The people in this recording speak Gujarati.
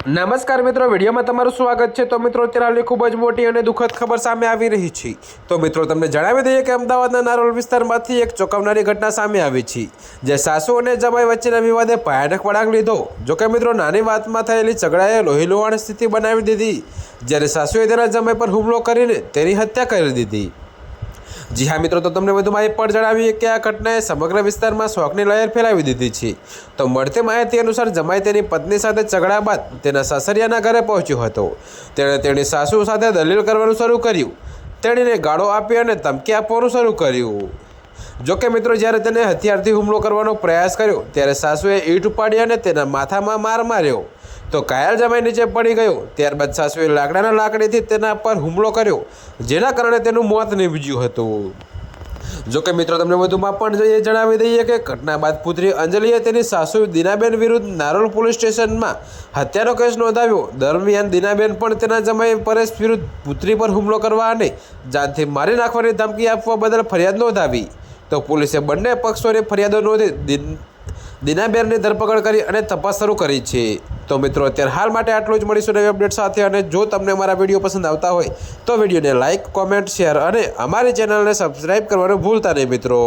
નમસ્કાર મિત્રો, વિડીયોમાં તમારું સ્વાગત છે। તો મિત્રો, અત્યારે ખૂબ જ મોટી અને દુઃખદ ખબર સામે આવી રહી છે। તો મિત્રો, તમને જણાવી દઈએ કે અમદાવાદના નારોલ વિસ્તારમાંથી એક ચોંકાવનારી ઘટના સામે આવી છે, જે સાસુ અને જમાઈ વચ્ચેના વિવાદે ભયાનક વળાંક લીધો। જોકે મિત્રો, નાની વાતમાં થયેલી ઝઘડાએ લોહીલુહાણ સ્થિતિ બનાવી દીધી, જ્યારે સાસુએ તેના જમાઈ પર હુમલો કરીને તેની હત્યા કરી દીધી। જી હા મિત્રો, તો તમને વધુ માહિતી પણ જણાવીએ કે આ ઘટનાએ સમગ્ર વિસ્તારમાં શોકની લહેર ફેલાવી દીધી છે। તો મળતી માહિતી અનુસાર જમાઈ તેની પત્ની સાથે ઝઘડા બાદ તેના સાસરિયાના ઘરે પહોંચ્યો હતો। તેણે તેની સાસુ સાથે દલીલ કરવાનું શરૂ કર્યું, તેણીને ગાળો આપી અને ધમકી આપવાનું શરૂ કર્યું। જોકે મિત્રો, જ્યારે તેને હથિયારથી હુમલો કરવાનો પ્રયાસ કર્યો ત્યારે સાસુએ ઈંટ ઉપાડી અને તેના માથામાં માર માર્યો, તો ઘાયલ જમાઈ નીચે પડી ગયો। ત્યારબાદ સાસુએ લાકડીથી તેના પર હુમલો કર્યો, જેના કારણે તેનું મોત નીપજ્યું હતું। જોકે મિત્રો, તમને વધુમાં પણ જણાવી દઈએ કે ઘટના બાદ પુત્રી અંજલિએ તેની સાસુ દીનાબેન વિરુદ્ધ નારોલ પોલીસ સ્ટેશનમાં હત્યાનો કેસ નોંધાવ્યો। દરમિયાન દીનાબેન પણ તેના જમાઈ પરેશ વિરુદ્ધ પુત્રી પર હુમલો કરવા અને જાનથી મારી નાખવાની ધમકી આપવા બદલ ફરિયાદ નોંધાવી। તો પોલીસે બંને પક્ષોની ફરિયાદો નોંધી દીનાબેનની ધરપકડ કરી અને તપાસ શરૂ કરી છે। તો મિત્રો, અત્યારે હાલ માટે આટલું જ। મળીશું નવી અપડેટ સાથે। અને જો તમને અમારા વિડીયો પસંદ આવતા હોય તો વિડીયોને લાઇક, કોમેન્ટ, શેર અને અમારી ચેનલને સબસ્ક્રાઈબ કરવાનું ભૂલતા નહીં મિત્રો।